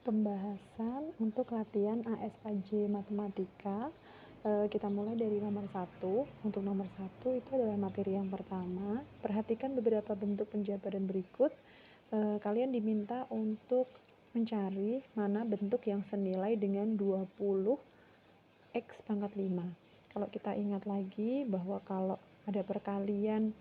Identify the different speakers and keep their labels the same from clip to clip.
Speaker 1: Pembahasan untuk latihan ASAJ Matematika. Kita mulai dari nomor 1. Untuk nomor 1 itu adalah materi yang pertama. Perhatikan beberapa bentuk penjabaran berikut. Kalian diminta untuk mencari mana bentuk yang senilai dengan 20 X pangkat 5. Kalau kita ingat lagi bahwa kalau ada perkalian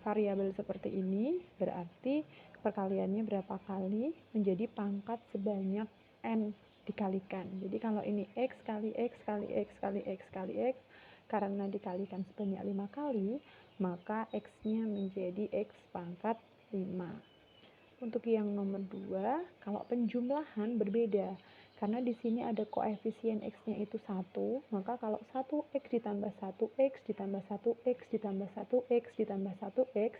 Speaker 1: variabel seperti ini, berarti perkaliannya berapa kali menjadi pangkat sebanyak n dikalikan. Jadi kalau ini x kali x kali x kali x kali x, karena dikalikan sebanyak 5 kali, maka x-nya menjadi x pangkat 5. Untuk yang nomor 2, kalau penjumlahan berbeda. Karena di sini ada koefisien x-nya itu 1, maka kalau 1x ditambah 1x ditambah 1x ditambah 1x ditambah 1x,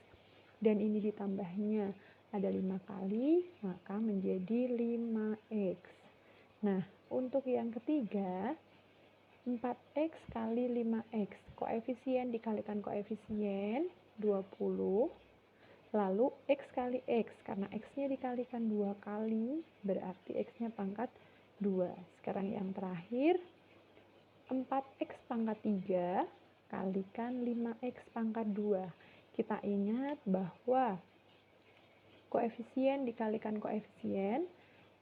Speaker 1: dan ini ditambahnya ada 5 kali, maka menjadi 5x. Nah, untuk yang ketiga, 4x kali 5x. Koefisien dikalikan koefisien 20. Lalu x kali x, karena x-nya dikalikan 2 kali, berarti x-nya pangkat 2. Sekarang yang terakhir, 4x pangkat 3 kalikan 5x pangkat 2. Kita ingat bahwa koefisien dikalikan koefisien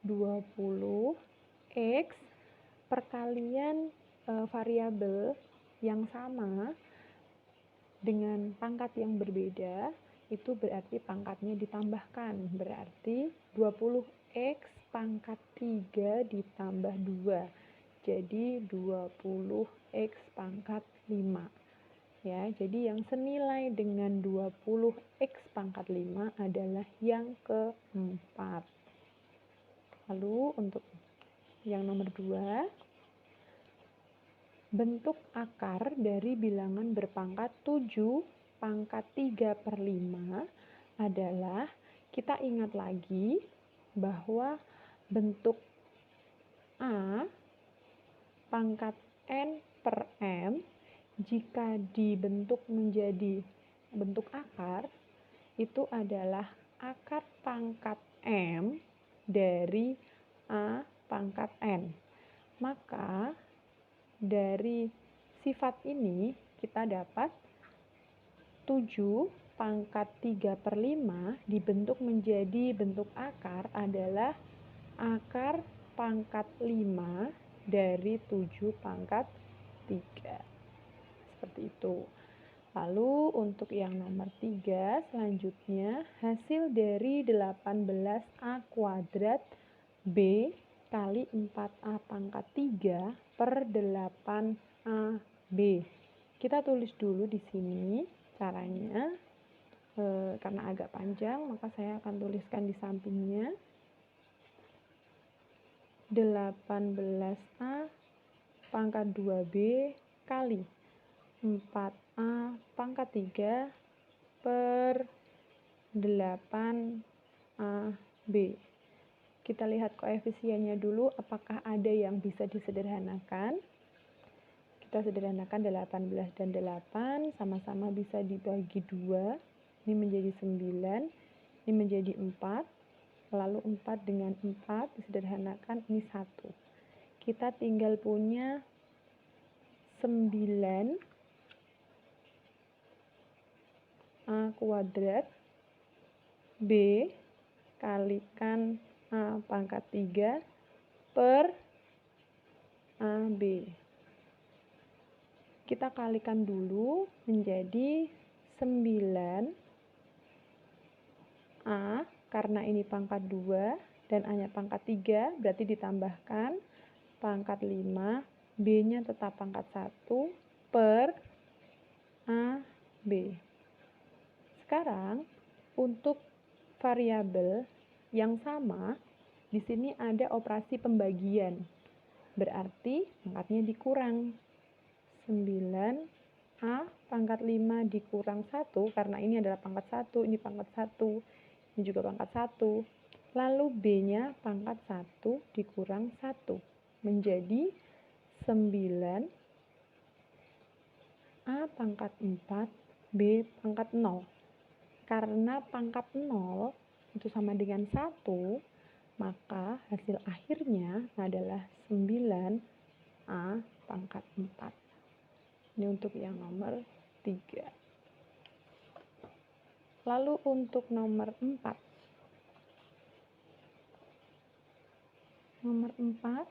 Speaker 1: 20x perkalian variabel yang sama dengan pangkat yang berbeda, itu berarti pangkatnya ditambahkan. Berarti 20x pangkat 3 ditambah 2. Jadi 20x pangkat 5. Ya, jadi yang senilai dengan 20x pangkat 5 adalah yang keempat. Lalu untuk yang nomor 2, bentuk akar dari bilangan berpangkat 7 pangkat 3/5 adalah, kita ingat lagi bahwa bentuk A pangkat n per m jika dibentuk menjadi bentuk akar, itu adalah akar pangkat m dari A pangkat n. Maka dari sifat ini kita dapat 7 pangkat 3/5 dibentuk menjadi bentuk akar adalah akar pangkat 5 dari 7 pangkat 3. Seperti itu. Lalu untuk yang nomor 3, selanjutnya hasil dari 18A kuadrat B kali 4A pangkat 3 per 8AB. Kita tulis dulu di sini caranya. Karena agak panjang, maka saya akan tuliskan di sampingnya. 18A pangkat 2B kali 4A pangkat 3 per 8AB. Kita lihat koefisiennya dulu, apakah ada yang bisa disederhanakan. Kita sederhanakan 18 dan 8, sama-sama bisa dibagi 2. Ini menjadi 9, ini menjadi 4. Lalu 4 dengan 4 disederhanakan, ini 1. Kita tinggal punya 9A kuadrat B kalikan A pangkat 3 per AB. Kita kalikan dulu menjadi 9A, karena ini pangkat 2 dan A-nya pangkat 3, berarti ditambahkan pangkat 5, B-nya tetap pangkat 1 per AB. Sekarang untuk variabel yang sama, di sini ada operasi pembagian. Berarti pangkatnya dikurang. 9A pangkat 5 dikurang 1, karena ini adalah pangkat 1, ini pangkat 1, ini juga pangkat 1. Lalu B-nya pangkat 1 dikurang 1, menjadi 9A pangkat 4, B pangkat 0. Karena pangkat 0 itu sama dengan 1, maka hasil akhirnya adalah 9A pangkat 4. Ini untuk yang nomor 3. Lalu untuk nomor 4. Nomor 4,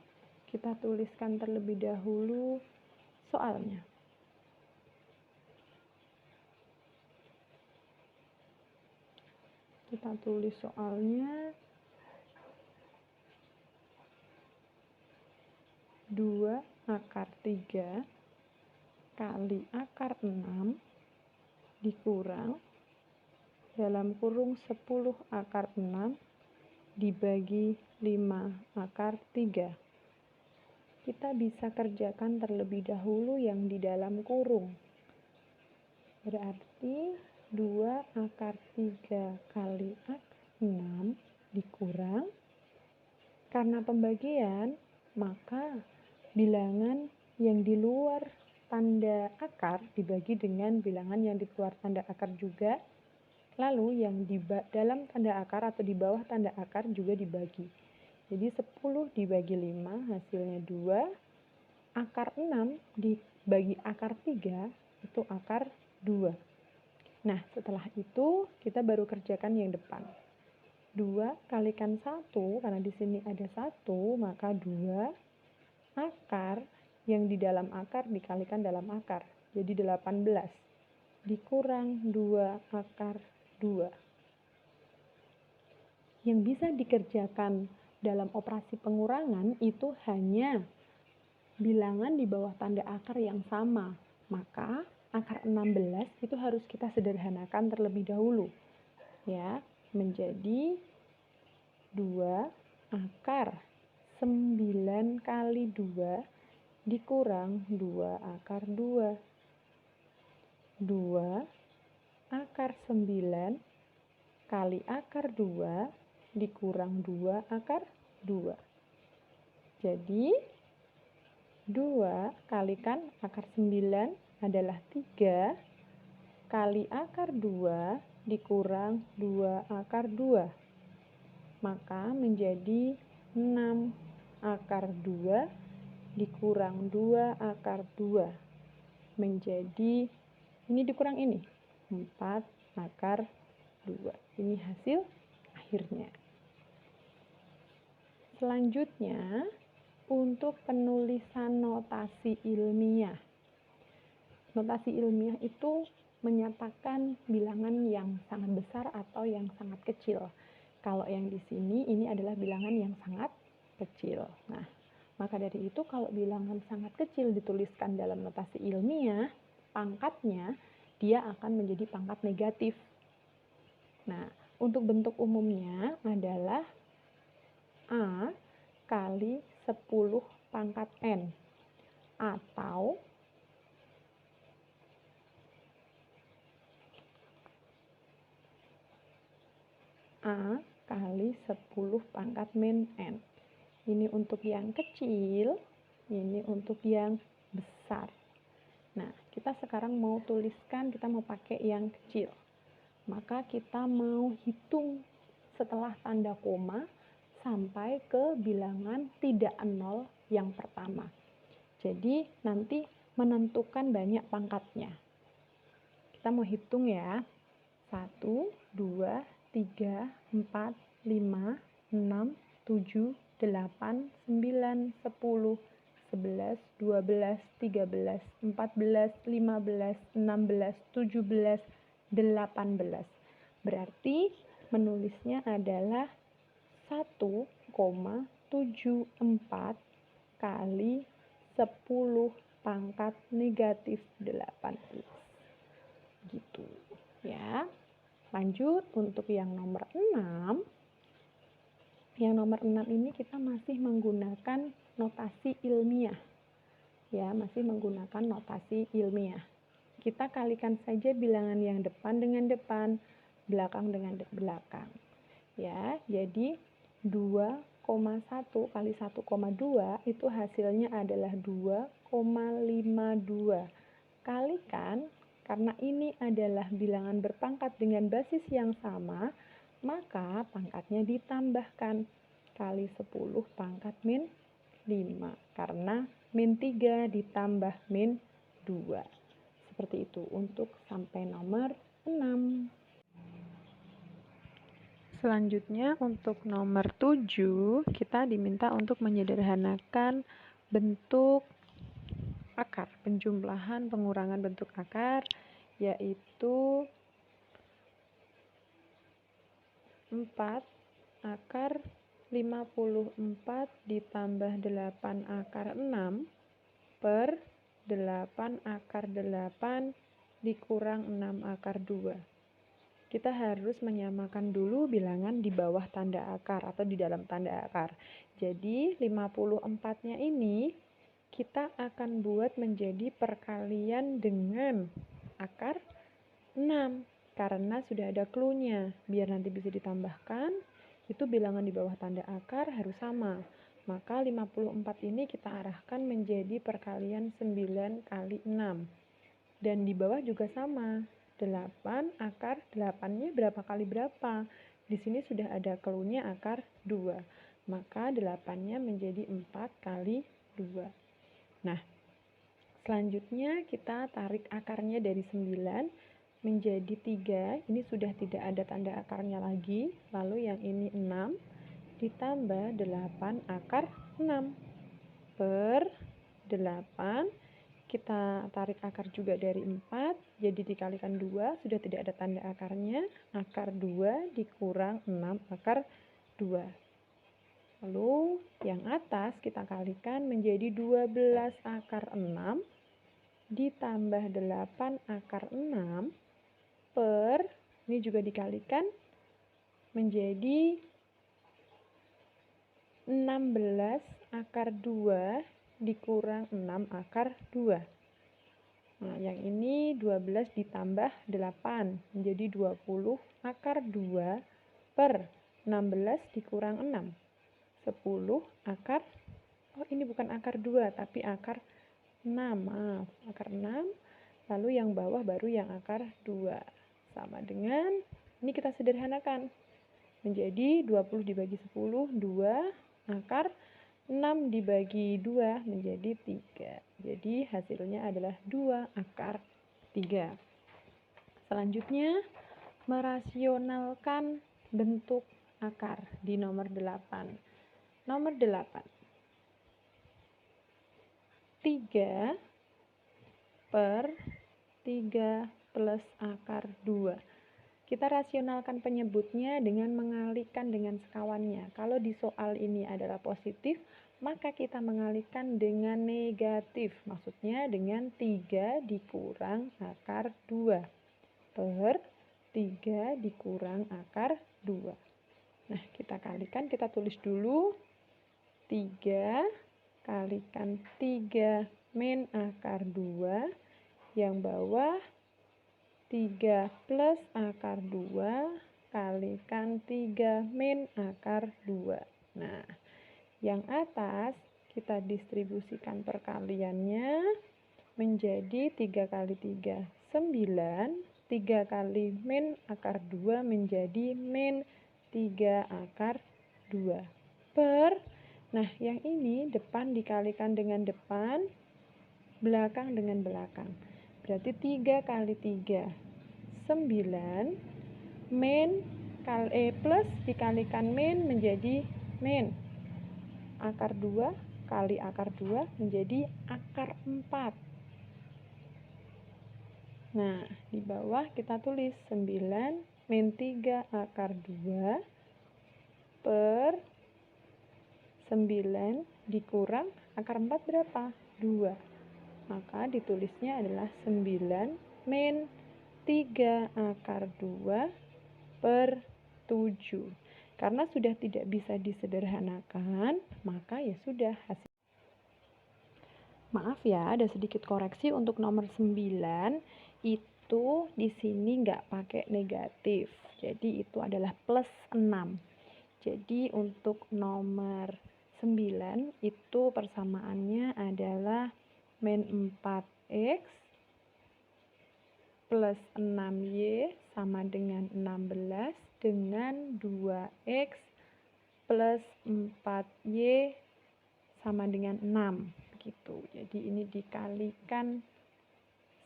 Speaker 1: kita tuliskan terlebih dahulu soalnya. Kita tulis soalnya 2 akar 3 kali akar 6 dikurang dalam kurung 10 akar 6 dibagi 5 akar 3. Kita bisa kerjakan terlebih dahulu yang di dalam kurung. Berarti 2 akar 3 kali akar 6 dikurang. Karena pembagian, maka bilangan yang di luar tanda akar dibagi dengan bilangan yang di luar tanda akar juga. Lalu yang di dalam tanda akar atau di bawah tanda akar juga dibagi. Jadi 10 dibagi 5 hasilnya 2. Akar 6 dibagi akar 3 itu akar 2. Nah, setelah itu kita baru kerjakan yang depan. 2 kalikan 1, karena di sini ada 1, maka 2 akar yang di dalam akar dikalikan dalam akar. Jadi 18. Dikurang 2 akar 2. Yang bisa dikerjakan dalam operasi pengurangan itu hanya bilangan di bawah tanda akar yang sama. Maka akar 16 itu harus kita sederhanakan terlebih dahulu. Ya, menjadi 2 akar 9 kali 2 dikurang 2 akar 2. 2 akar 9 kali akar 2 dikurang 2 akar 2. Jadi 2 kalikan akar 9 adalah 3 kali akar 2 dikurang 2 akar 2. Maka menjadi 6 akar 2 dikurang 2 akar 2. Menjadi, ini dikurang ini, 4 akar 2. Ini hasil akhirnya. Selanjutnya, untuk penulisan notasi ilmiah. Notasi ilmiah itu menyatakan bilangan yang sangat besar atau yang sangat kecil. Kalau yang di sini, ini adalah bilangan yang sangat kecil. Nah, maka dari itu kalau bilangan sangat kecil dituliskan dalam notasi ilmiah, pangkatnya dia akan menjadi pangkat negatif. Nah, untuk bentuk umumnya adalah A kali 10 pangkat N atau A kali 10 pangkat min N. Ini untuk yang kecil, ini untuk yang besar. Nah, kita sekarang mau tuliskan, kita mau pakai yang kecil. Maka kita mau hitung setelah tanda koma sampai ke bilangan tidak nol yang pertama. Jadi nanti menentukan banyak pangkatnya. Kita mau hitung ya. 1, 2, 3, 4, 5, 6, 7, 8, 9, 10, 11, 12, 13, 14, 15, 16, 17, 18. Berarti menulisnya adalah 1,74 kali 10 pangkat negatif 18. Gitu ya. Lanjut untuk yang nomor 6. Yang nomor 6 ini kita masih menggunakan notasi ilmiah. Ya, masih menggunakan notasi ilmiah. Kita kalikan saja bilangan yang depan dengan depan, belakang dengan belakang. Ya, jadi 2,1 kali 1,2 itu hasilnya adalah 2,52. Kalikan, karena ini adalah bilangan berpangkat dengan basis yang sama, maka pangkatnya ditambahkan. kali 10 pangkat min 5. Karena min 3 ditambah min 2. Seperti itu untuk sampai nomor 6. Selanjutnya untuk nomor 7, kita diminta untuk menyederhanakan bentuk akar, penjumlahan pengurangan bentuk akar, yaitu 4 akar 54 ditambah 8 akar 6 per 8 akar 8 dikurang 6 akar 2. Kita harus menyamakan dulu bilangan di bawah tanda akar atau di dalam tanda akar. Jadi 54-nya ini kita akan buat menjadi perkalian dengan akar 6 karena sudah ada clue-nya. Biar nanti bisa ditambahkan, itu bilangan di bawah tanda akar harus sama. Maka 54 ini kita arahkan menjadi perkalian 9 kali 6. Dan di bawah juga sama. 8 akar 8-nya berapa kali berapa? Di sini sudah ada clue-nya akar 2. Maka 8-nya menjadi 4 kali 2. Nah, selanjutnya kita tarik akarnya dari 9 menjadi 3. Ini sudah tidak ada tanda akarnya lagi. Lalu yang ini 6 ditambah 8 akar 6 per 8. Kita tarik akar juga dari 4, jadi dikalikan 2, sudah tidak ada tanda akarnya, akar 2 dikurang 6 akar 2. Lalu yang atas kita kalikan menjadi 12 akar 6 ditambah 8 akar 6 per, ini juga dikalikan menjadi 16 akar 2 dikurang 6 akar 2. Nah, yang ini 12 ditambah 8 menjadi 20 akar 2 per 16 dikurang 6. 10 akar, ini bukan akar 2 tapi akar 6, maaf, akar 6. Lalu yang bawah baru yang akar 2. Sama dengan, ini kita sederhanakan. Menjadi 20 dibagi 10, 2 akar 6 dibagi 2 menjadi 3. Jadi hasilnya adalah 2 akar 3. Selanjutnya, merasionalkan bentuk akar di nomor 8. Nomor 8. 3 per 3 plus akar 2. Kita rasionalkan penyebutnya dengan mengalihkan dengan sekawannya. Kalau di soal ini adalah positif, maka kita mengalihkan dengan negatif. Maksudnya dengan 3 dikurang akar 2 per 3 dikurang akar 2. Nah, kita kalikan, kita tulis dulu. 3 kalikan 3 min akar 2. Yang bawah 3 plus akar 2 kalikan 3 min akar 2. Nah, yang atas kita distribusikan perkaliannya menjadi 3 kali 3, 9. 3 kali min akar 2 menjadi min 3 akar 2. Per, nah yang ini depan dikalikan dengan depan, belakang dengan belakang. Berarti 3 kali 3, 9, min plus dikalikan min menjadi min. Akar 2 kali akar 2 menjadi akar 4. Nah, di bawah kita tulis 9 min 3 akar 2 per 9 dikurang akar 4 berapa? 2. Maka ditulisnya adalah 9 min 3 akar 2 per 7. Karena sudah tidak bisa disederhanakan, maka ya sudah hasil. Maaf ya, ada sedikit koreksi untuk nomor 9. Itu di sini nggak pakai negatif. Jadi itu adalah plus 6. Jadi untuk nomor 9 itu persamaannya adalah min 4x plus 6y sama dengan 16 dengan 2x plus 4Y sama dengan 6 gitu. Jadi ini dikalikan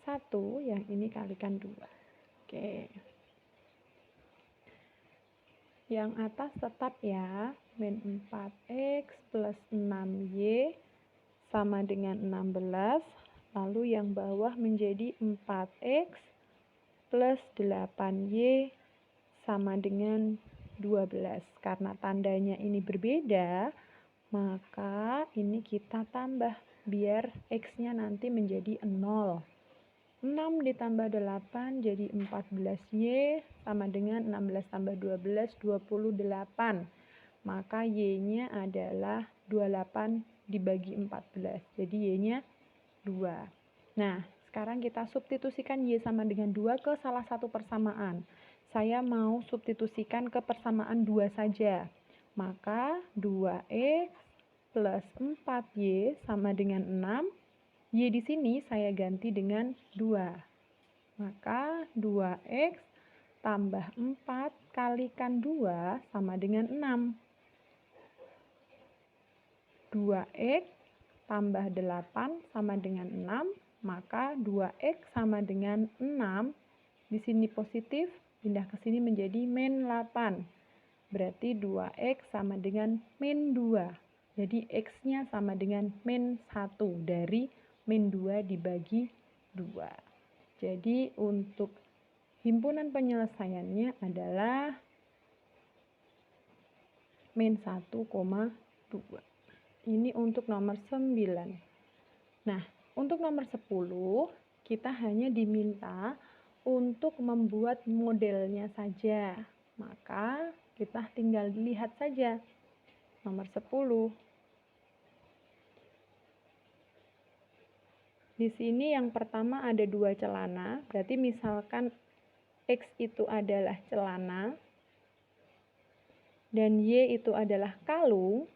Speaker 1: 1, yang ini kalikan 2. Oke. Yang atas tetap ya, min 4X plus 6Y sama dengan 16. Lalu yang bawah menjadi 4X plus 8Y sama dengan 12. Karena tandanya ini berbeda, maka ini kita tambah biar X-nya nanti menjadi 0. 6 ditambah 8 jadi 14Y sama dengan 16 tambah 12, 28. Maka Y-nya adalah 28 dibagi 14. Jadi Y-nya 2. Nah, sekarang kita substitusikan Y sama dengan 2 ke salah satu persamaan. Saya mau substitusikan ke persamaan 2 saja. Maka 2X plus 4Y sama dengan 6. Y di sini saya ganti dengan 2. Maka 2X tambah 4 kalikan 2 sama dengan 6. 2X tambah 8 sama dengan 6. Maka 2X sama dengan 6. Di sini positif, pindah ke sini menjadi min 8. Berarti 2X sama dengan min 2. Jadi X-nya sama dengan min 1 dari min 2 dibagi 2. Jadi untuk himpunan penyelesaiannya adalah min 1,2. Ini untuk nomor 9. Nah, untuk nomor 10, kita hanya diminta untuk membuat modelnya saja. Maka kita tinggal lihat saja. Nomor 10. Di sini yang pertama ada 2 celana, berarti misalkan X itu adalah celana dan Y itu adalah kalung,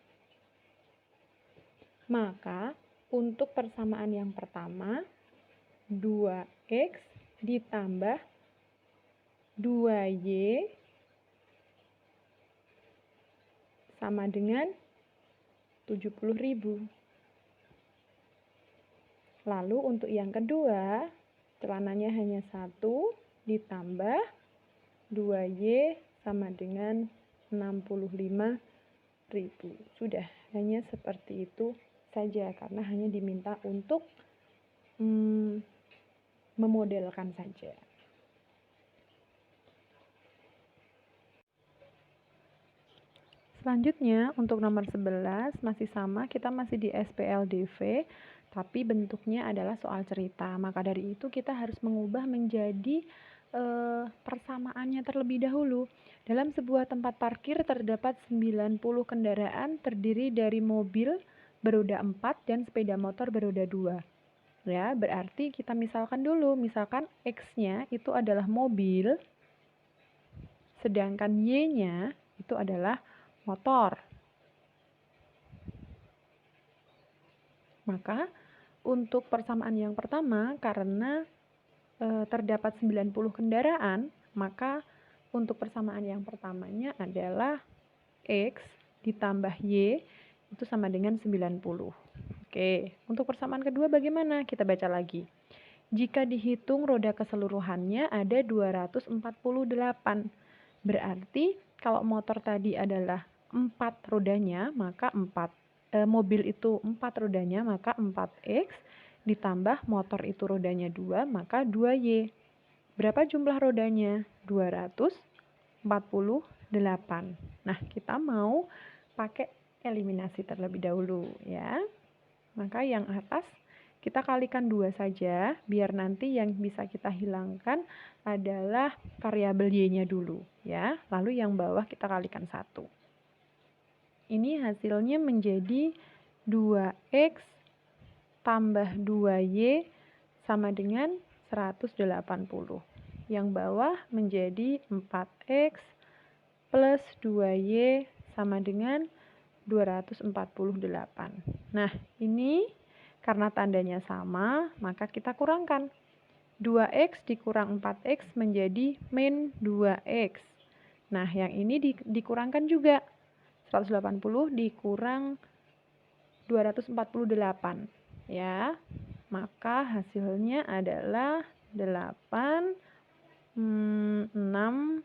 Speaker 1: maka untuk persamaan yang pertama 2X ditambah 2Y sama dengan 70.000. Lalu untuk yang kedua, celananya hanya 1 ditambah 2Y sama dengan 65.000. Sudah, hanya seperti itu saja karena hanya diminta untuk memodelkan saja. Selanjutnya untuk nomor 11 masih sama, kita masih di SPLDV, tapi bentuknya adalah soal cerita. Maka dari itu kita harus mengubah menjadi persamaannya terlebih dahulu. Dalam sebuah tempat parkir terdapat 90 kendaraan terdiri dari mobil beroda 4 dan sepeda motor beroda 2. Ya, berarti kita misalkan dulu, misalkan X-nya itu adalah mobil, sedangkan Y-nya itu adalah motor. Maka untuk persamaan yang pertama, karena terdapat 90 kendaraan, maka untuk persamaan yang pertamanya adalah X ditambah Y itu sama dengan 90. Oke, untuk persamaan kedua bagaimana? Kita baca lagi. Jika dihitung roda keseluruhannya ada 248. Berarti kalau motor tadi adalah 4 rodanya, maka mobil itu 4 rodanya, maka 4X ditambah motor itu rodanya 2, maka 2Y. Berapa jumlah rodanya? 248. Nah, kita mau pakai eliminasi terlebih dahulu ya. Maka yang atas kita kalikan 2 saja, biar nanti yang bisa kita hilangkan adalah variabel Y-nya dulu ya. Lalu yang bawah kita kalikan 1. Ini hasilnya menjadi 2X tambah 2Y sama dengan 180. Yang bawah menjadi 4X plus 2Y sama dengan 248. Nah, ini karena tandanya sama, maka kita kurangkan. 2X dikurang 4X menjadi min 2X. Nah, yang ini dikurangkan juga. 180 dikurang 248 ya. Maka hasilnya adalah 8 6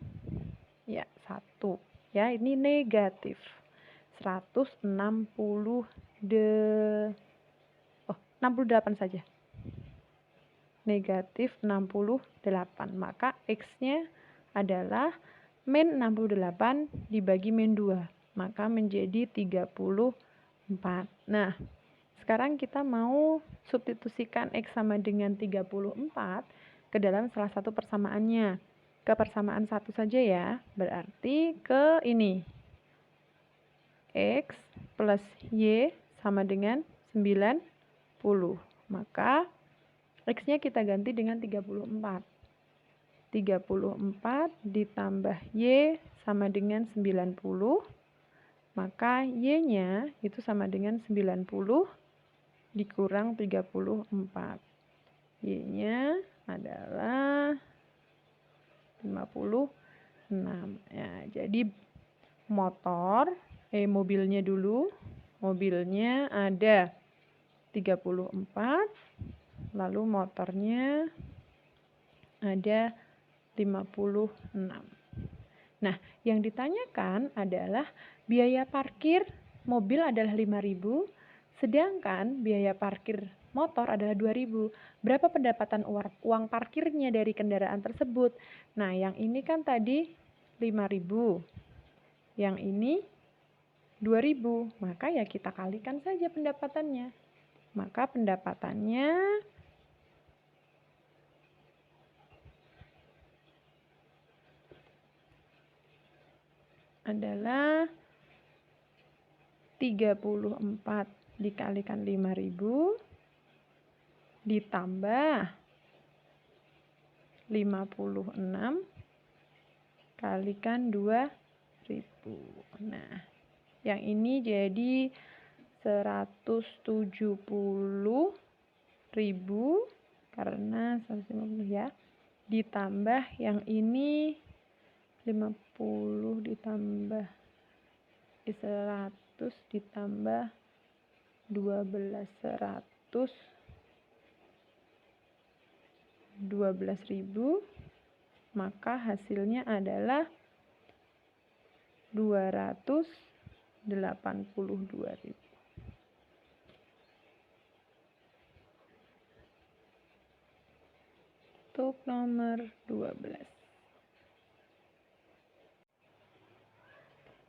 Speaker 1: ya 1 ya, ini negatif 68 saja, negatif 68. Maka X-nya adalah min 68 dibagi min 2, maka menjadi 34. Nah, sekarang kita mau substitusikan X sama dengan 34 ke dalam salah satu persamaannya. Ke persamaan 1 saja ya, berarti ke ini. X plus Y sama dengan 90. Maka X-nya kita ganti dengan 34. 34 ditambah Y sama dengan 90. Maka Y-nya itu sama dengan 90 dikurang 34. Y-nya adalah 56. Ya, jadi mobilnya dulu. Mobilnya ada 34, lalu motornya ada 56. Nah, yang ditanyakan adalah biaya parkir mobil adalah 5.000, sedangkan biaya parkir motor adalah 2.000. Berapa pendapatan uang parkirnya dari kendaraan tersebut? Nah, yang ini kan tadi 5.000. Yang ini 2.000. Maka ya kita kalikan saja pendapatannya. Maka pendapatannya adalah 34 dikalikan 5.000 ditambah 56 kalikan 2.000. Nah, yang ini jadi 170.000 karena 150 ya. Ditambah yang ini 50 ditambah 100 ditambah 12, 12.000, maka hasilnya adalah 282.000. Untuk nomor 12.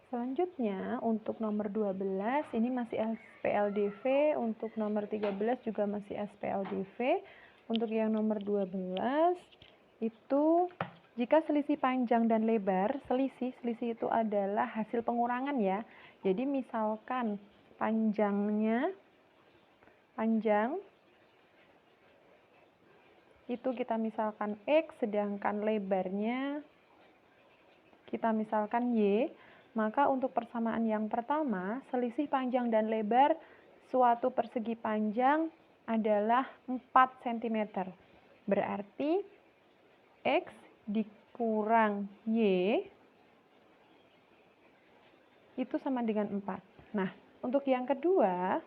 Speaker 1: Selanjutnya untuk nomor 12 ini masih SPLDV, untuk nomor 13 juga masih SPLDV. Untuk yang nomor 12 itu jika selisih panjang dan lebar, selisih itu adalah hasil pengurangan ya. Jadi misalkan panjang itu kita misalkan X, sedangkan lebarnya kita misalkan Y, maka untuk persamaan yang pertama, selisih panjang dan lebar suatu persegi panjang adalah 4 cm. Berarti X dikurang Y itu sama dengan 4. Nah, untuk yang kedua,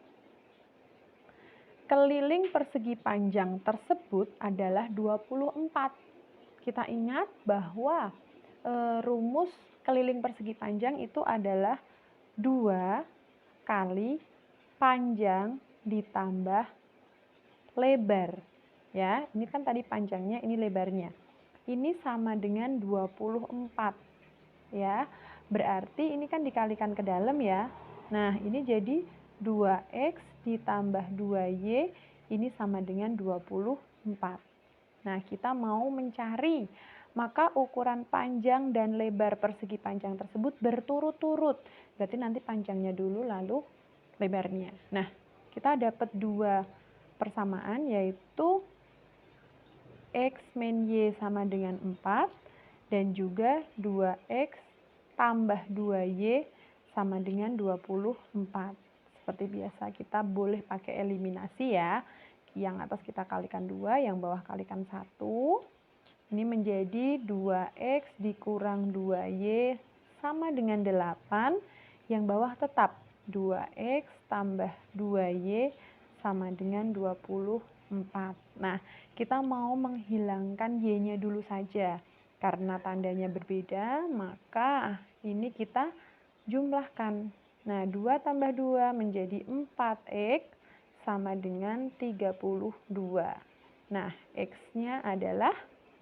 Speaker 1: keliling persegi panjang tersebut adalah 24. Kita ingat bahwa rumus keliling persegi panjang itu adalah 2 kali panjang ditambah lebar. Ya, ini kan tadi panjangnya, ini lebarnya. Ini sama dengan 24. Ya, berarti ini kan dikalikan ke dalam ya. Nah, ini jadi 2X ditambah 2Y, ini sama dengan 24. Nah, kita mau mencari, maka ukuran panjang dan lebar persegi panjang tersebut berturut-turut. Berarti nanti panjangnya dulu lalu lebarnya. Nah, kita dapat 2 persamaan, yaitu X min Y sama dengan 4 dan juga 2X tambah 2Y sama dengan 24. Seperti biasa kita boleh pakai eliminasi ya. Yang atas kita kalikan 2, yang bawah kalikan 1. Ini menjadi 2X dikurang 2Y sama dengan 8. Yang bawah tetap 2x tambah 2y sama dengan 24. Nah, kita mau menghilangkan y-nya dulu saja. Karena tandanya berbeda, maka ini kita jumlahkan. Nah, 2 tambah 2 menjadi 4x sama dengan 32. Nah, x-nya adalah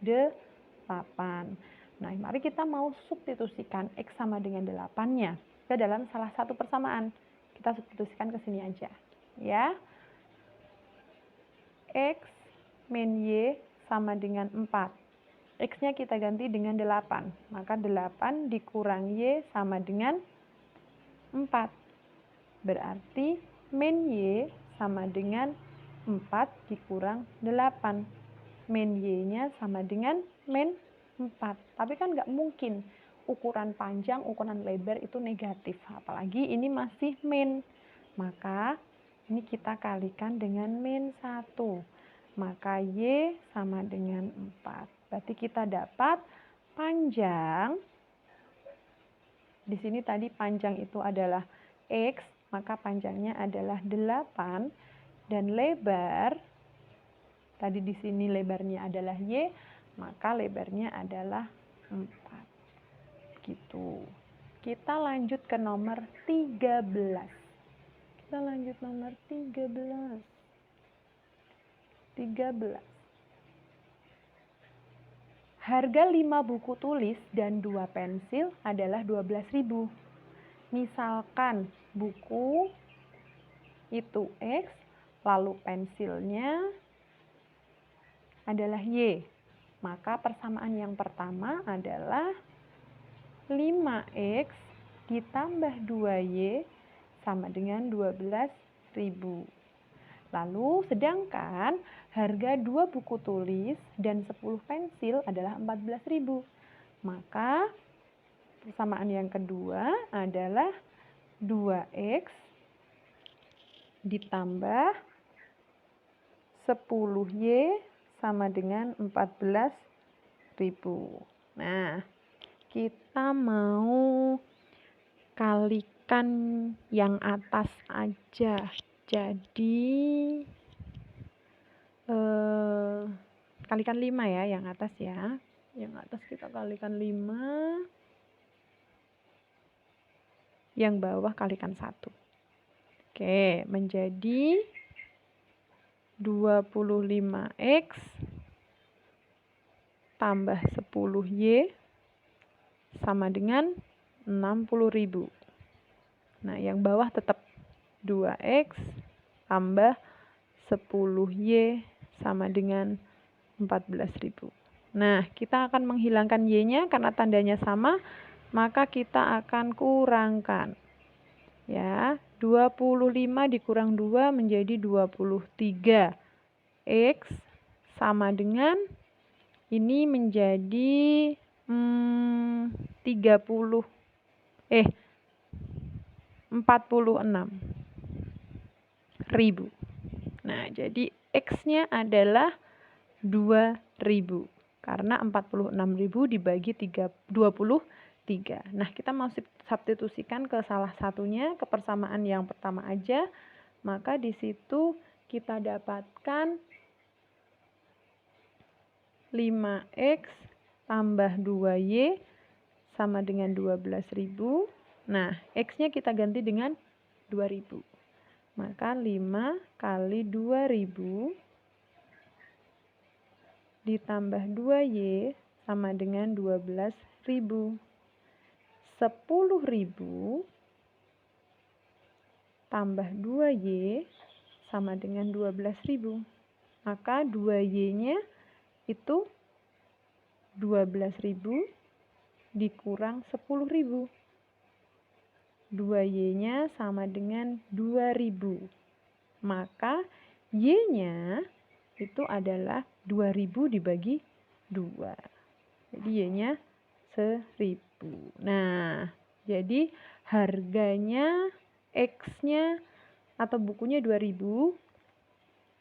Speaker 1: 8. Nah, mari kita mau substitusikan x sama dengan 8-nya ke dalam salah satu persamaan. Kita substitusikan ke sini aja. Ya. X min y sama dengan 4. X-nya kita ganti dengan 8. Maka 8 dikurang y sama dengan 4. Berarti min y sama dengan 4 dikurang 8. Min y-nya sama dengan min 4. Tapi kan nggak mungkin ukuran panjang, ukuran lebar itu negatif. Apalagi ini masih min. Maka ini kita kalikan dengan min 1. Maka y sama dengan 4. Berarti kita dapat panjang. Di sini tadi panjang itu adalah x, maka panjangnya adalah 8. Dan lebar, tadi di sini lebarnya adalah y, maka lebarnya adalah 4. Gitu. Kita lanjut ke nomor 13. Kita lanjut nomor 13. Harga 5 buku tulis dan 2 pensil adalah 12.000. Misalkan buku itu X, lalu pensilnya adalah Y. Maka persamaan yang pertama adalah 5X ditambah 2Y sama dengan 12.000. Lalu sedangkan harga 2 buku tulis dan 10 pensil adalah 14.000. Maka persamaan yang kedua adalah 2X ditambah 10Y sama dengan 14.000. Nah, kita mau kalikan yang atas aja. Jadi kalikan 5 ya, yang atas ya. Yang atas kita kalikan 5. Yang bawah kalikan 1. Oke, menjadi 25X tambah 10Y sama dengan 60.000. Nah, yang bawah tetap 2X tambah 10Y sama dengan 14.000. Nah, kita akan menghilangkan Y-nya karena tandanya sama, maka kita akan kurangkan. Ya, 25 dikurang 2 menjadi 23. X sama dengan ini menjadi 46.000. Nah, jadi X-nya adalah 2.000. Karena 46.000 dibagi 23. Nah, kita mau substitusikan ke salah satunya, ke persamaan yang pertama aja. Maka di situ kita dapatkan 5X tambah 2Y sama dengan 12.000. Nah, X-nya kita ganti dengan 2.000. Maka 5 kali 2.000 ditambah 2Y sama dengan 12.000. 10.000 tambah 2Y sama dengan 12.000. Maka 2Y-nya itu 12.000 dikurang 10.000. 2Y-nya sama dengan 2.000. Maka Y-nya itu adalah 2.000 dibagi 2. Jadi Y-nya 1.000. Nah, jadi harganya X-nya atau bukunya 2.000,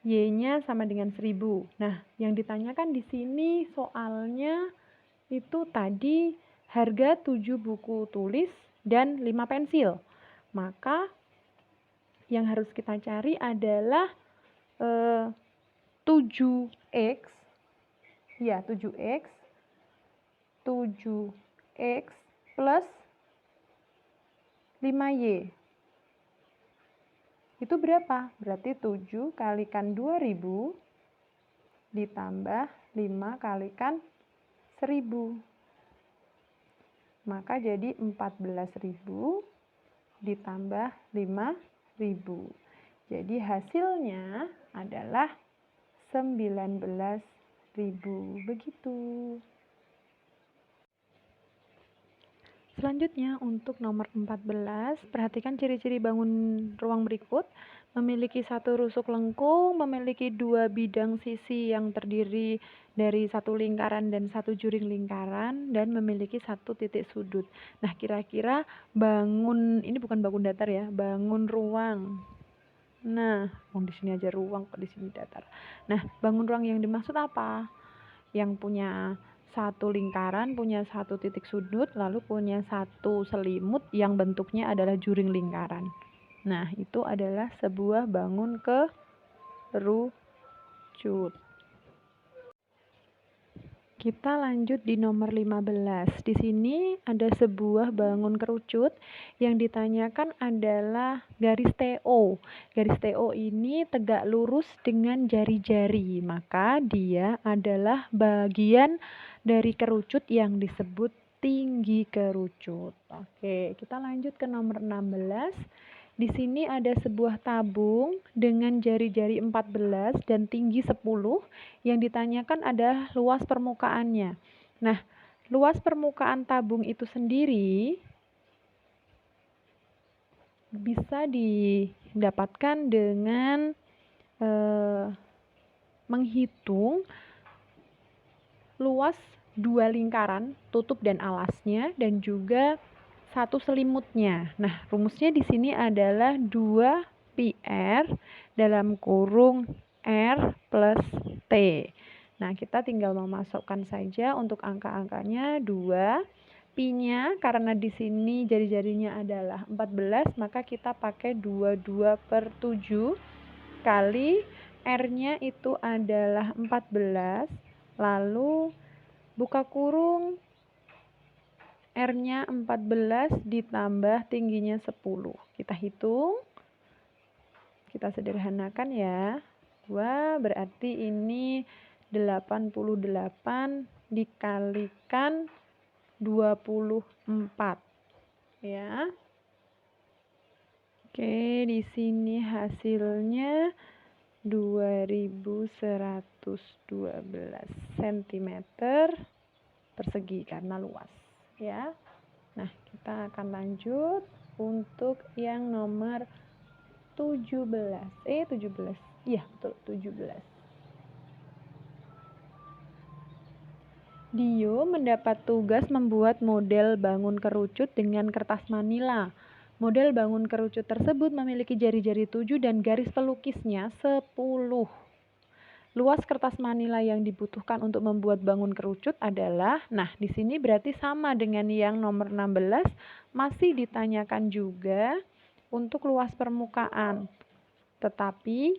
Speaker 1: Y-nya sama dengan 1.000. Nah, yang ditanyakan di sini soalnya itu tadi harga 7 buku tulis dan 5 pensil. Maka yang harus kita cari adalah 7x, ya 7x plus 5y. Itu berapa? Berarti 7 kalikan 2000 ditambah 5 kalikan 1000. Maka jadi 14.000 ditambah 5.000. Jadi hasilnya adalah 19.000. Begitu. Selanjutnya untuk nomor 14, perhatikan ciri-ciri bangun ruang berikut. Memiliki satu rusuk lengkung, memiliki dua bidang sisi yang terdiri dari satu lingkaran dan satu juring lingkaran, dan memiliki satu titik sudut. Nah, kira-kira bangun, ini bukan bangun datar ya, bangun ruang. Nah, di sini aja ruang, kok di sini datar. Nah, bangun ruang yang dimaksud apa? Yang punya satu lingkaran, punya satu titik sudut, lalu punya satu selimut yang bentuknya adalah juring lingkaran. Nah, itu adalah sebuah bangun kerucut. Kita lanjut di nomor 15. Di sini ada sebuah bangun kerucut yang ditanyakan adalah garis TO. Garis TO ini tegak lurus dengan jari-jari, maka dia adalah bagian dari kerucut yang disebut tinggi kerucut. Oke, kita lanjut ke nomor 16. Di sini ada sebuah tabung dengan jari-jari 14 dan tinggi 10. Yang ditanyakan adalah luas permukaannya. Nah, luas permukaan tabung itu sendiri bisa didapatkan dengan menghitung luas dua lingkaran, tutup dan alasnya, dan juga satu selimutnya. Nah, rumusnya di sini adalah 2πr dalam kurung R plus T. Nah, kita tinggal memasukkan saja untuk angka-angkanya 2. Pi-nya karena di sini jari-jarinya adalah 14, maka kita pakai 22/7 kali R-nya itu adalah 14, lalu buka kurung R-nya 14 ditambah tingginya 10. Kita hitung. Kita sederhanakan ya. 2 berarti ini 88 dikalikan 24. Ya. Oke, di sini hasilnya 2112 cm persegi karena luas. Ya. Nah, kita akan lanjut untuk yang nomor 17. 17. Iya, betul, 17. Dio mendapat tugas membuat model bangun kerucut dengan kertas manila. Model bangun kerucut tersebut memiliki jari-jari 7 dan garis pelukisnya 10. Luas kertas manila yang dibutuhkan untuk membuat bangun kerucut adalah, nah di sini berarti sama dengan yang nomor 16, masih ditanyakan juga untuk luas permukaan. Tetapi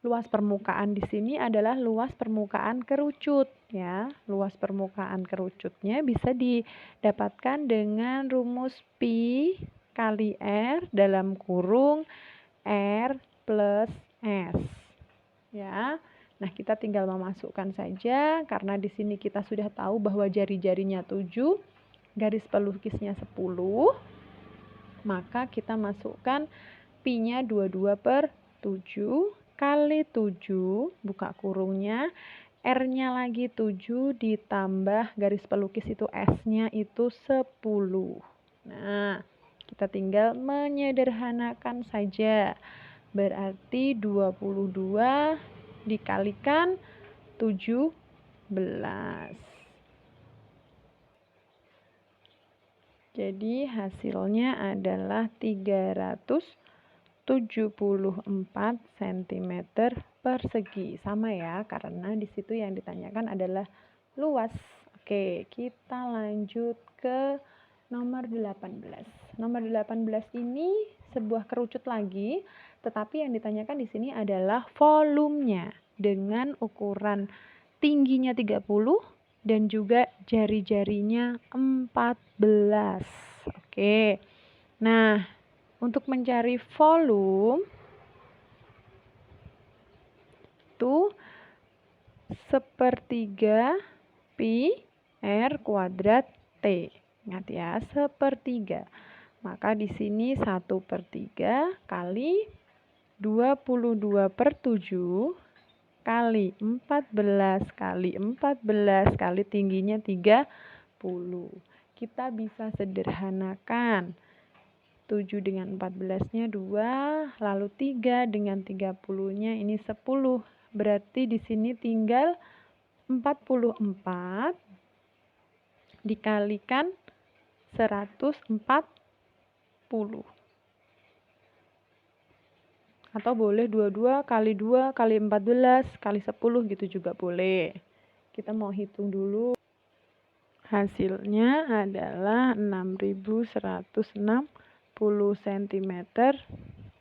Speaker 1: luas permukaan di sini adalah luas permukaan kerucut ya. Luas permukaan kerucutnya bisa didapatkan dengan rumus pi kali R dalam kurung R plus S. Ya. Nah, kita tinggal memasukkan saja karena di sini kita sudah tahu bahwa jari-jarinya 7, garis pelukisnya 10. Maka kita masukkan pi-nya 22/7 kali 7, buka kurungnya, R-nya lagi 7 ditambah garis pelukis itu S-nya itu 10. Nah, kita tinggal menyederhanakan saja. Berarti 22 dikalikan 17. Jadi hasilnya adalah 374 cm persegi. Sama ya, karena di situ yang ditanyakan adalah luas. Oke, kita lanjut ke nomor 18. Nomor 18 ini sebuah kerucut lagi, tetapi yang ditanyakan di sini adalah volumenya dengan ukuran tingginya 30 dan juga jari-jarinya 14. Oke. Nah, untuk mencari volume itu sepertiga pi r kuadrat T. Ingat ya, sepertiga. Maka di sini 1/3 kali 22/7 kali 14 kali 14 kali tingginya 30. Kita bisa sederhanakan. 7 dengan 14-nya 2, lalu 3 dengan 30-nya ini 10. Berarti di sini tinggal 44 dikalikan 140. Atau boleh 22 kali 2 kali 14 kali 10 gitu juga boleh. Kita mau hitung dulu. Hasilnya adalah 6160 cm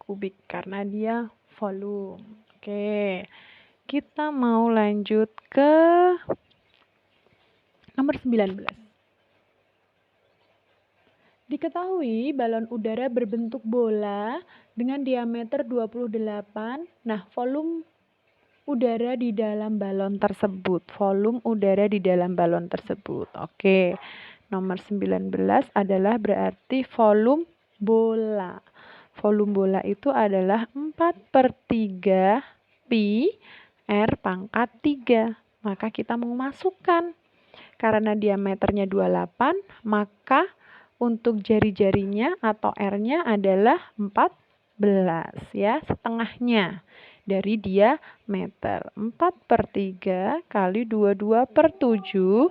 Speaker 1: kubik karena dia volume. Oke. Kita mau lanjut ke nomor 19. Diketahui balon udara berbentuk bola dengan diameter 28. Nah, volume udara di dalam balon tersebut. Volume udara di dalam balon tersebut. Oke. Nomor 19 adalah berarti volume bola. Volume bola itu adalah 4/3 pi r pangkat 3. Maka kita memasukkan. Karena diameternya 28, maka untuk jari-jarinya atau R-nya adalah 14 ya, setengahnya dari diameter. 4/3 kali 22/7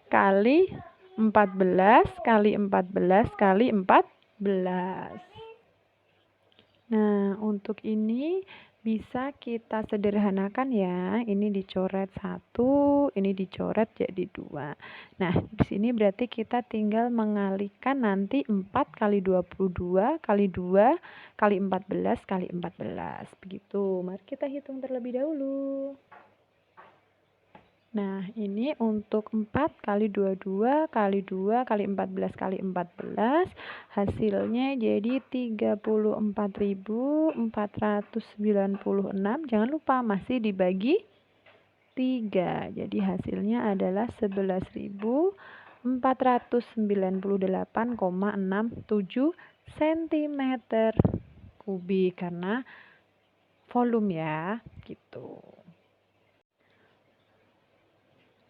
Speaker 1: kali 14 kali 14 kali 14. Nah, untuk ini bisa kita sederhanakan ya. Ini dicoret 1, ini dicoret jadi 2. Nah, di sini berarti kita tinggal mengalikan nanti 4 kali 22 kali 2 kali 14 kali 14. Begitu. Mari kita hitung terlebih dahulu. Nah, ini untuk 4 kali 22 kali 2 kali 14 kali 14, hasilnya jadi 34.496. Jangan lupa masih dibagi 3. Jadi hasilnya adalah 11.498,67 cm kubik karena volume ya, gitu.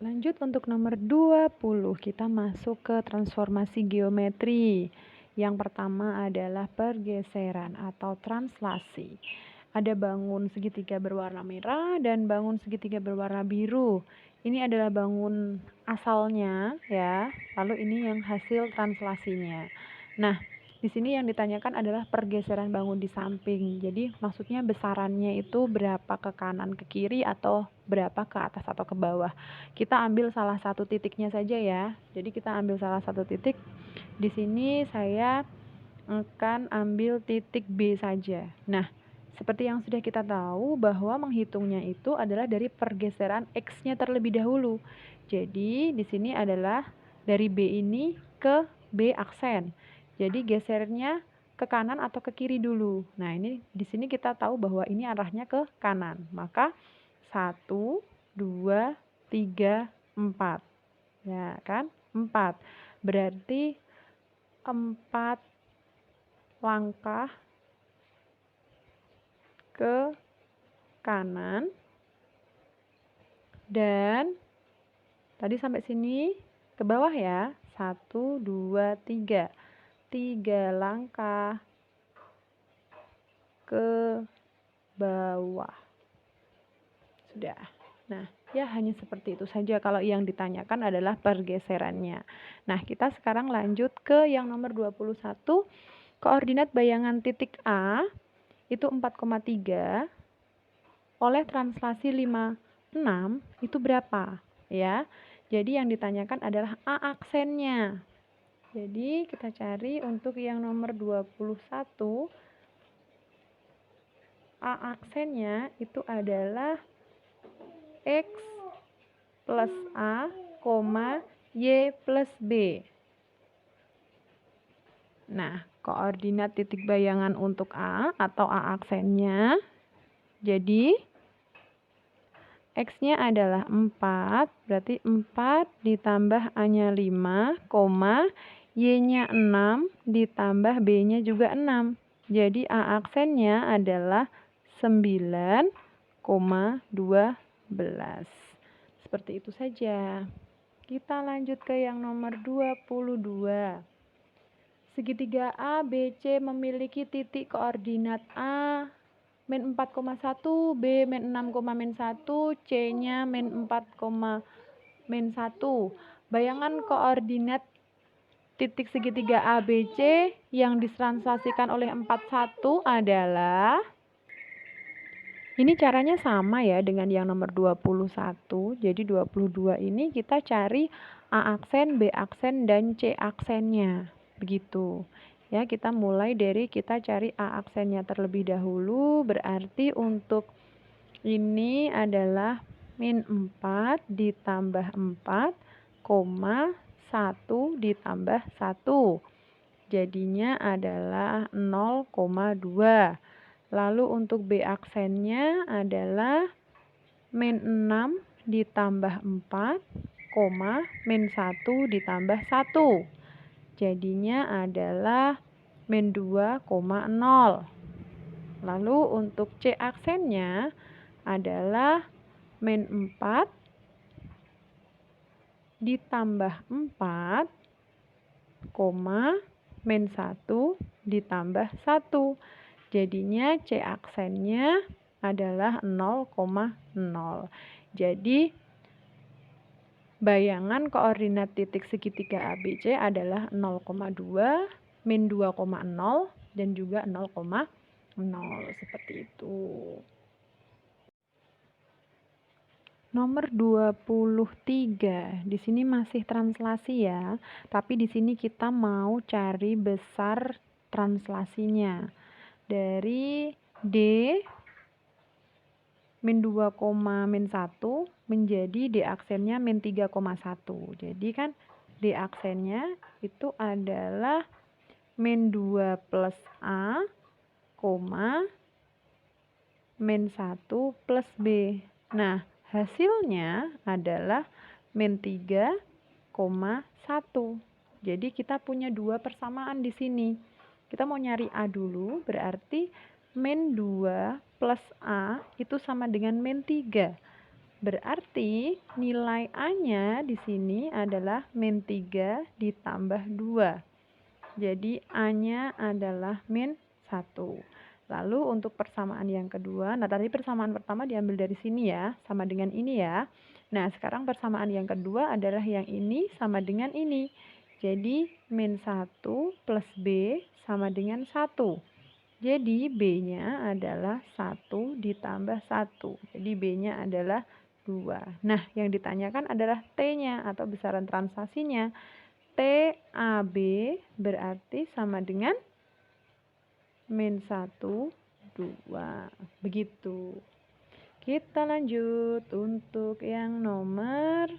Speaker 1: Lanjut untuk nomor 20, kita masuk ke transformasi geometri. Yang pertama adalah pergeseran atau translasi. Ada bangun segitiga berwarna merah dan bangun segitiga berwarna biru. Ini adalah bangun asalnya ya, lalu ini yang hasil translasinya. Nah, di sini yang ditanyakan adalah pergeseran bangun di samping. Jadi maksudnya besarannya itu berapa ke kanan, ke kiri, atau berapa ke atas atau ke bawah. Kita ambil salah satu titiknya saja ya. Jadi kita ambil salah satu titik. Di sini saya akan ambil titik B saja. Nah, seperti yang sudah kita tahu bahwa menghitungnya itu adalah dari pergeseran X-nya terlebih dahulu. Jadi di sini adalah dari B ini ke B aksen. Jadi gesernya ke kanan atau ke kiri dulu. Nah, ini di sini kita tahu bahwa ini arahnya ke kanan. Maka 1, 2, 3, 4. Ya kan? 4. Berarti 4 langkah ke kanan. Dan tadi sampai sini ke bawah ya. 1, 2, 3. 3 langkah ke bawah. Sudah. Nah, ya hanya seperti itu saja kalau yang ditanyakan adalah pergeserannya. Nah, kita sekarang lanjut ke yang nomor 21. Koordinat bayangan titik A itu 4,3 oleh translasi 5,6 itu berapa? Ya. Jadi yang ditanyakan adalah A aksennya. Jadi kita cari untuk yang nomor 21, A aksennya itu adalah X plus A, Y plus B. Nah, koordinat titik bayangan untuk A atau A aksennya, jadi X-nya adalah 4, berarti 4 ditambah A-nya 5, Y-nya 6 ditambah B-nya juga 6. Jadi A aksennya adalah 9,12. Seperti itu saja. Kita lanjut ke yang nomor 22. Segitiga A, B, C memiliki titik koordinat A min 4,1, B min 6,1, C-nya min 4,1. Bayangan koordinat titik segitiga A, B, C yang ditranslasikan oleh 41 adalah, ini caranya sama ya dengan yang nomor 21. Jadi 22 ini kita cari A aksen, B aksen, dan C aksennya. Begitu. Ya, kita mulai dari kita cari A aksennya terlebih dahulu, berarti untuk ini adalah min 4 ditambah 4, 1 ditambah 1. Jadinya adalah 0,2. Lalu untuk B aksennya adalah min 6 ditambah 4, min 1 ditambah 1. Jadinya adalah min 2,0. Lalu untuk C aksennya adalah min 4 ditambah 4, min 1 ditambah 1. Jadinya C aksennya adalah 0,0. Jadi bayangan koordinat titik segitiga ABC adalah 0,2, min 2,0, dan juga 0,0. Seperti itu. Nomor 23. Di sini masih translasi ya, tapi di sini kita mau cari besar translasinya. Dari D min 2, min 1 menjadi D aksennya min 3,1. Jadi kan D aksennya itu adalah min 2 plus A, min 1 plus B. Nah, hasilnya adalah min 3,1. Jadi kita punya dua persamaan di sini. Kita mau nyari A dulu, berarti min 2 plus A itu sama dengan min 3. Berarti nilai A-nya di sini adalah min 3 ditambah 2. Jadi A-nya adalah min 1. Lalu untuk persamaan yang kedua, nah tadi persamaan pertama diambil dari sini ya, sama dengan ini ya. Nah, sekarang persamaan yang kedua adalah yang ini sama dengan ini. Jadi min 1 plus B sama dengan 1. Jadi B-nya adalah 1 ditambah 1. Jadi B-nya adalah 2. Nah, yang ditanyakan adalah T-nya atau besaran translasinya. TAB berarti sama dengan min 1, 2. Begitu. Kita lanjut untuk yang nomor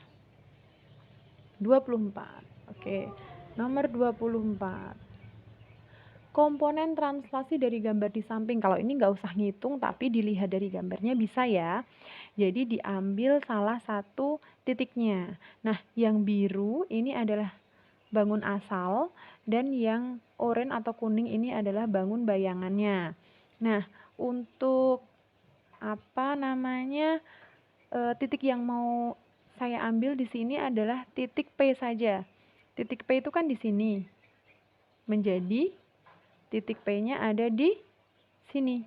Speaker 1: 24. Oke, nomor 24. Komponen translasi dari gambar di samping. Kalau ini nggak usah ngitung, tapi dilihat dari gambarnya bisa ya. Jadi diambil salah satu titiknya. Nah, yang biru ini adalah bangun asal, dan yang oranye atau kuning ini adalah bangun bayangannya. Nah, untuk titik yang mau saya ambil di sini adalah titik P saja. Titik P itu kan di sini. Menjadi titik P-nya ada di sini.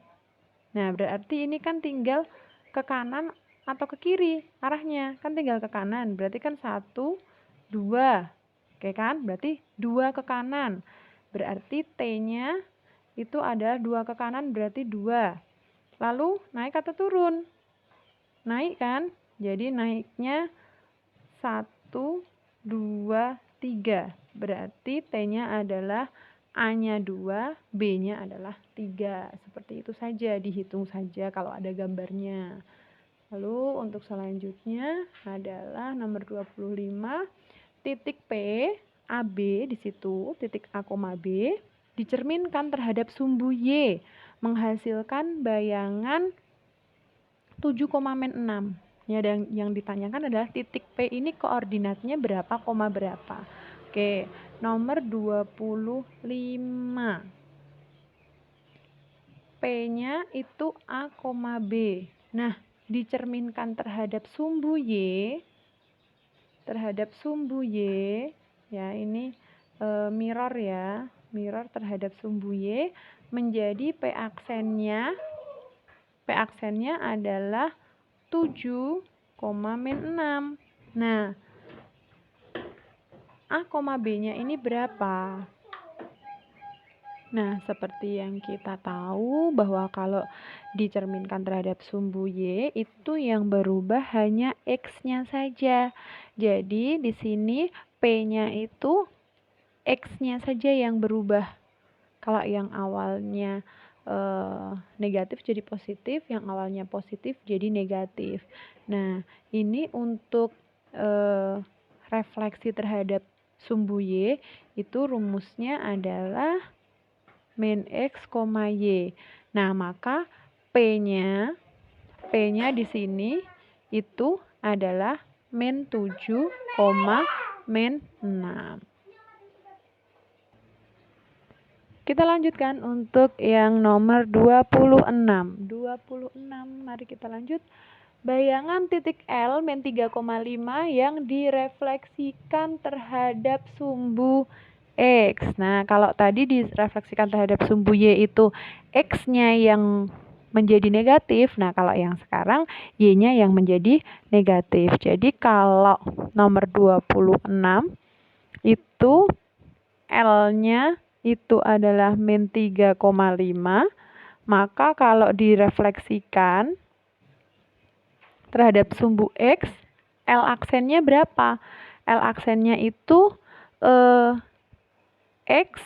Speaker 1: Nah, berarti ini kan tinggal ke kanan atau ke kiri arahnya. Kan tinggal ke kanan. Berarti kan 1, 2. Oke kan? Berarti 2 ke kanan. Berarti T-nya itu ada 2 ke kanan, berarti 2. Lalu naik atau turun? Naik kan? Jadi naiknya 1, 2, 3. Berarti T-nya adalah A-nya 2, B-nya adalah 3. Seperti itu saja, dihitung saja kalau ada gambarnya. Lalu untuk selanjutnya adalah nomor 25, titik P, AB di situ, titik A, B, dicerminkan terhadap sumbu Y, menghasilkan bayangan 7,6. Ya, dan yang ditanyakan adalah titik P ini koordinatnya berapa, koma berapa. Oke, nomor 25. P-nya itu A, B. Nah, dicerminkan terhadap sumbu Y, ya ini mirror ya, mirror terhadap sumbu Y, menjadi P aksennya adalah 7,6. Nah, A, B-nya ini berapa? Nah, seperti yang kita tahu bahwa kalau dicerminkan terhadap sumbu Y, itu yang berubah hanya X-nya saja. Jadi, di sini P-nya itu X-nya saja yang berubah. Kalau yang awalnya negatif jadi positif, yang awalnya positif jadi negatif. Nah, ini untuk refleksi terhadap sumbu Y, itu rumusnya adalah min X, Y. Nah, maka P-nya di sini itu adalah min 7, min 6. Kita lanjutkan untuk yang nomor 26. 26, mari kita lanjut. Bayangan titik L min 3,5 yang direfleksikan terhadap sumbu X. Nah, kalau tadi direfleksikan terhadap sumbu Y itu X-nya yang menjadi negatif. Nah, kalau yang sekarang Y-nya yang menjadi negatif. Jadi, kalau nomor 26 itu L-nya itu adalah min 3,5, maka kalau direfleksikan terhadap sumbu X, L aksennya berapa? L aksennya itu X,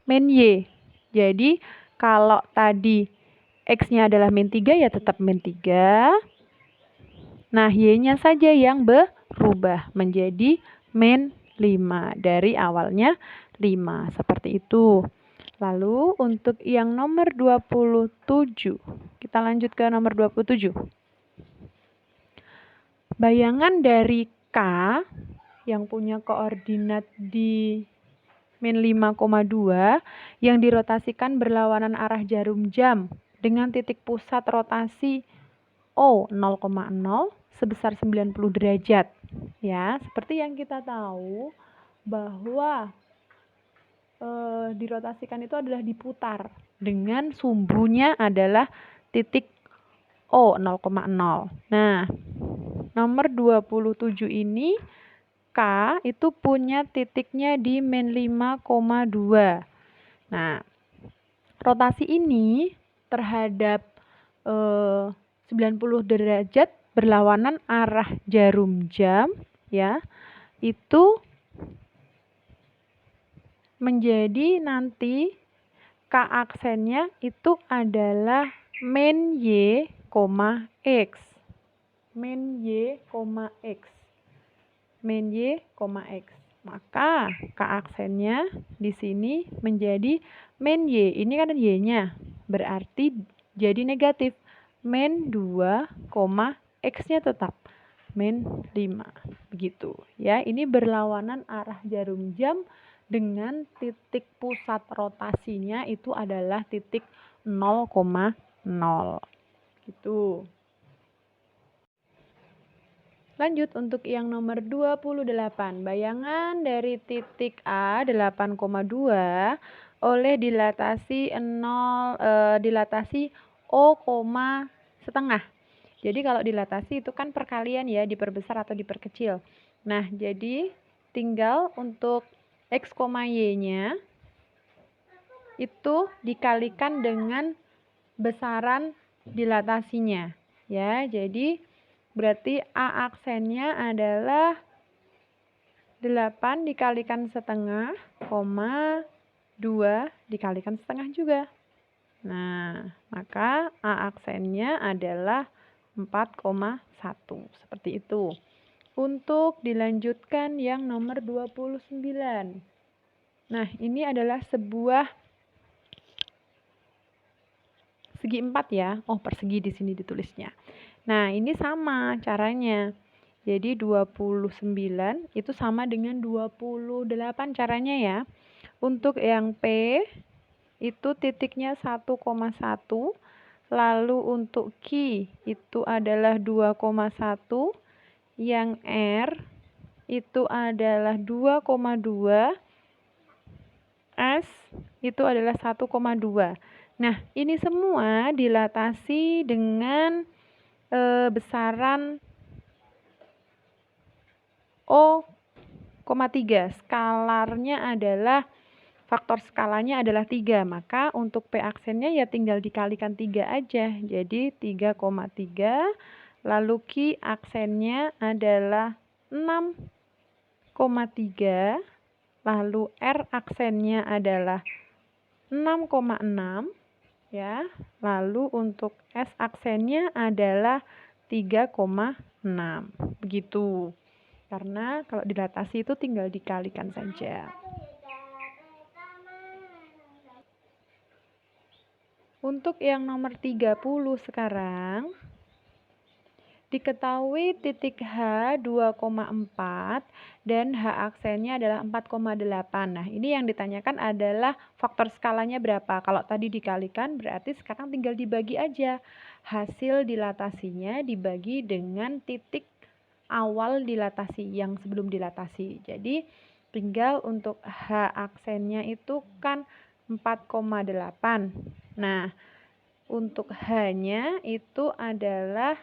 Speaker 1: min Y. Jadi, kalau tadi X-nya adalah min 3, ya tetap min 3. Nah, Y-nya saja yang berubah menjadi min 5. Dari awalnya 5. Seperti itu. Lalu, untuk yang nomor 27. Kita lanjut ke nomor 27. Bayangan dari K yang punya koordinat di min 5,2 yang dirotasikan berlawanan arah jarum jam dengan titik pusat rotasi O 0,0 sebesar 90 derajat. Ya, seperti yang kita tahu bahwa dirotasikan itu adalah diputar dengan sumbunya adalah titik O 0,0. Nah, nomor 27 ini K itu punya titiknya di min 5,2. Nah, rotasi ini terhadap 90 derajat berlawanan arah jarum jam, ya, itu menjadi nanti K aksennya itu adalah min Y, X. Min Y, X. Min Y, X. Maka K aksennya di sini menjadi min Y. Ini kan Y-nya. Berarti jadi negatif. Min 2, X-nya tetap min 5. Begitu. Ya, ini berlawanan arah jarum jam dengan titik pusat rotasinya itu adalah titik 0,0. Gitu. Lanjut untuk yang nomor 28. Bayangan dari titik A 8,2 oleh dilatasi O, setengah. Jadi kalau dilatasi itu kan perkalian ya, diperbesar atau diperkecil. Nah, jadi tinggal untuk X, Y-nya itu dikalikan dengan besaran dilatasinya. Ya, jadi berarti A aksennya adalah 8 dikalikan setengah, 2 dikalikan setengah juga. Nah, maka A aksennya adalah 4,1. Seperti itu. Untuk dilanjutkan yang nomor 29. Nah, ini adalah sebuah segi 4 ya. Oh, persegi di sini ditulisnya. Nah, ini sama caranya. Jadi 29 itu sama dengan 28 caranya ya. Untuk yang P itu titiknya 1,1. Lalu untuk Q itu adalah 2,1. Yang R itu adalah 2,2. S itu adalah 1,2. Nah, ini semua dilatasi dengan besaran O,3. Skalarnya adalah, faktor skalanya adalah 3. Maka untuk P aksennya ya tinggal dikalikan 3 aja. Jadi 3,3. Lalu Q aksennya adalah 6,3. Lalu R aksennya adalah 6,6 ya. Lalu untuk S aksennya adalah 3,6. Begitu. Karena kalau dilatasi itu tinggal dikalikan saja. Untuk yang nomor 30 sekarang, diketahui titik H 2,4 dan H aksennya adalah 4,8. Nah, ini yang ditanyakan adalah faktor skalanya berapa. Kalau tadi dikalikan berarti sekarang tinggal dibagi aja. Hasil dilatasinya dibagi dengan titik awal dilatasi yang sebelum dilatasi. Jadi, tinggal untuk H aksennya itu kan 4,8. Nah, untuk H-nya itu adalah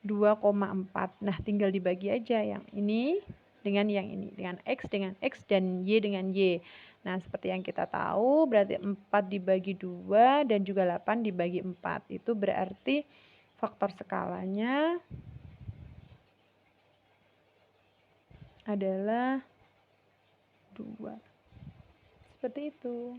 Speaker 1: 2,4. Nah, tinggal dibagi aja yang ini dengan yang ini, dengan X dan Y dengan Y. Nah, seperti yang kita tahu, berarti 4 dibagi 2 dan juga 8 dibagi 4. Itu berarti faktor skalanya adalah 2. Seperti itu.